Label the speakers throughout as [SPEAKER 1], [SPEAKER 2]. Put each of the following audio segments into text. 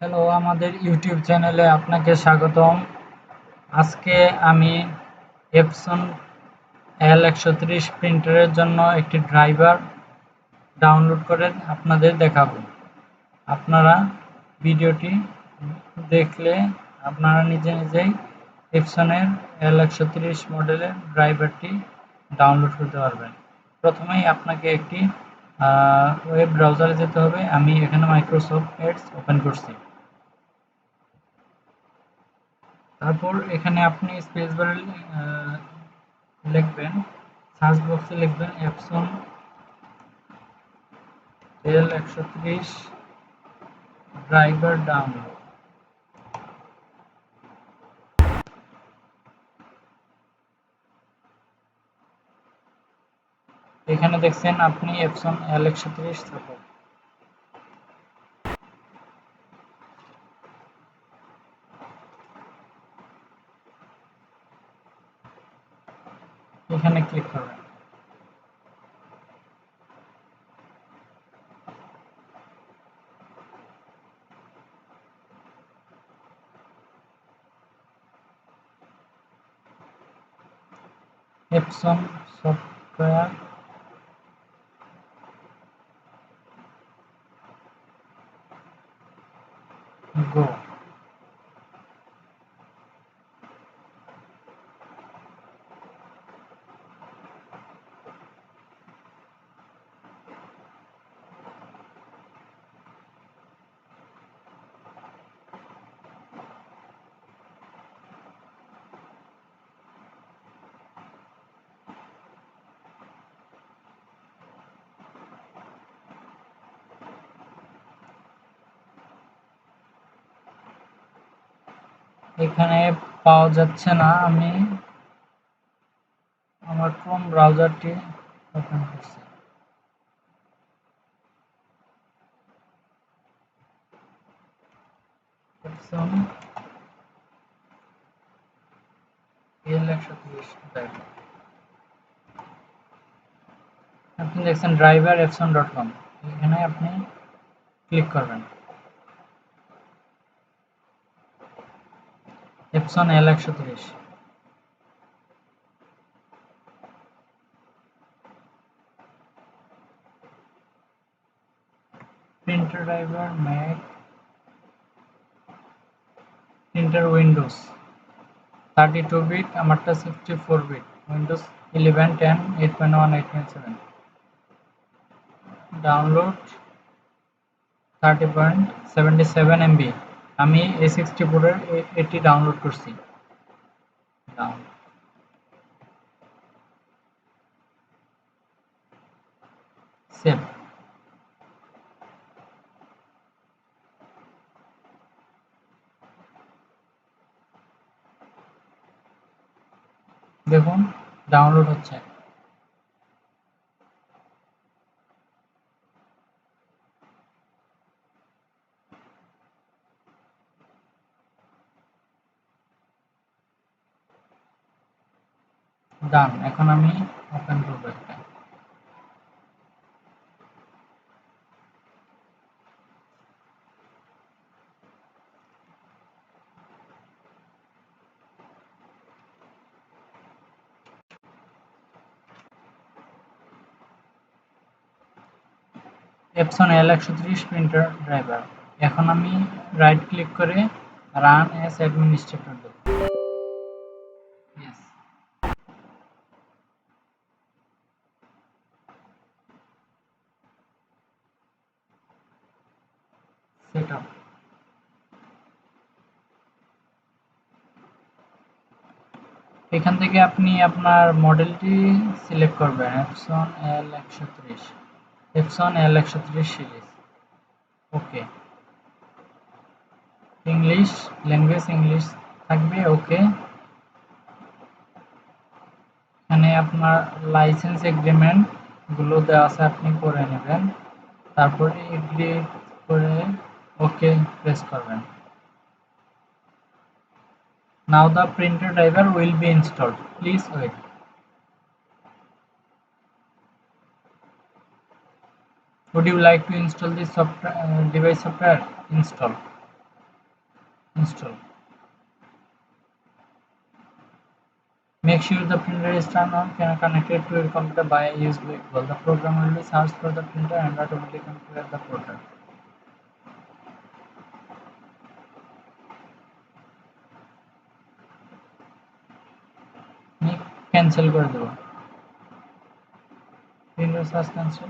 [SPEAKER 1] Hello, আমাদের YouTube চ্যানেলে আপনাকে স্বাগতম। আজকে আমি এপসন L130 প্রিন্টারের জন্য একটি ড্রাইভার ডাউনলোড করে আপনাদের দেখাবো। আপনারা ভিডিওটি দেখলে আপনারা নিজেই এপসনের L130 মডেলের ড্রাইভারটি ডাউনলোড করতে পারবেন। প্রথমেই আপনাকে একটি ওয়েব ব্রাউজারে যেতে হবে। আমি এখানে মাইক্রোসফট এডস ওপেন করছি। তারপর এখানে আপনি স্পেস বারে লিখবেন, সার্চ বক্সে লিখবেন এপসন L130 ড্রাইভার ডাউনলোড। এখানে দেখছেন আপনি এপসন L130 সাপোর্ট। এখানে ক্লিক করবেন। Epson software go. এখানে পাওয়া যাচ্ছে না, আমি আমার ক্রোম ব্রাউজারটি ওপেন করছি। Epson L130 driver. আপনি দেখছেন ড্রাইভার epson.com, এখানে আপনি ক্লিক করবেন। Epson L130 printer driver, Mac printer, Windows 32 bit, আমারটা 64 বিট, উইন্ডোজ 11, 10, 8.1, 8.7। Download 30.77 MB। আমি A64 এর এটি ডাউনলোড করছি। সেভ। দেখুন ডাউনলোড হচ্ছে। ডান। এখন আমি ওপেন করব এটা। Epson L130 printer driver. এখন আমি রাইট ক্লিক করে রান অ্যাজ অ্যাডমিনিস্ট্রেটর দেব। ইয়েস। Set up. এখান থেকে আপনি আপনার মডেলটি সিলেক্ট করবেন, Epson L130, Epson L130 series. Okay. English language English থাকবে। ওকে। এখানে আপনার লাইসেন্স এগ্রিমেন্ট গুলো দেওয়া আছে, আপনি করে নেবেন। তারপরে এগ্রি করে ওকে প্রেস করবেন। Now the printer driver will be installed. Please wait. Would you like to install this software, device software? Install. install. Make sure the printer is turned on and connected to your computer by a USB cable. The program will search for the printer and automatically configure the printer. Cancel कर दो printer सार्च cancel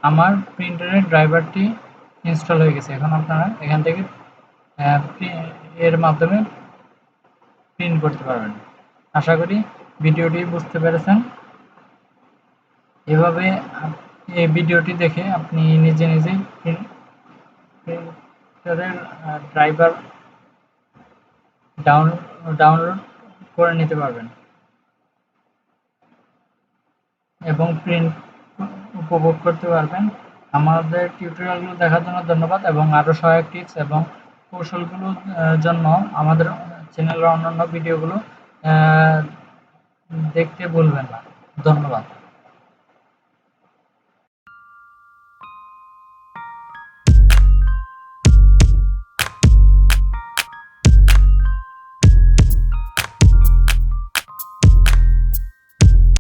[SPEAKER 1] আমার প্রিন্টারের ড্রাইভারটি install হয়ে গেছে এখন আপনারা এখান থেকে এর মাধ্যমে প্রিন্ট করতে পারবেন আশা করি ভিডিওটি বুঝতে পেরেছেন এভাবে এই ভিডিওটি দেখে আপনি নিজে নিজেই প্রিন্টারের ড্রাইভার ডাউনলোড করে নিতে পারবেন এবং প্রিন্ট উপভোগ করতে পারবেন আমাদের টিউটোরিয়ালগুলো দেখার জন্য ধন্যবাদ এবং আরও সহায়ক টিপস এবং কৌশলগুলোর জন্য আমাদের চ্যানেলের অন্যান্য ভিডিওগুলো দেখতে ভুলবেন না ধন্যবাদ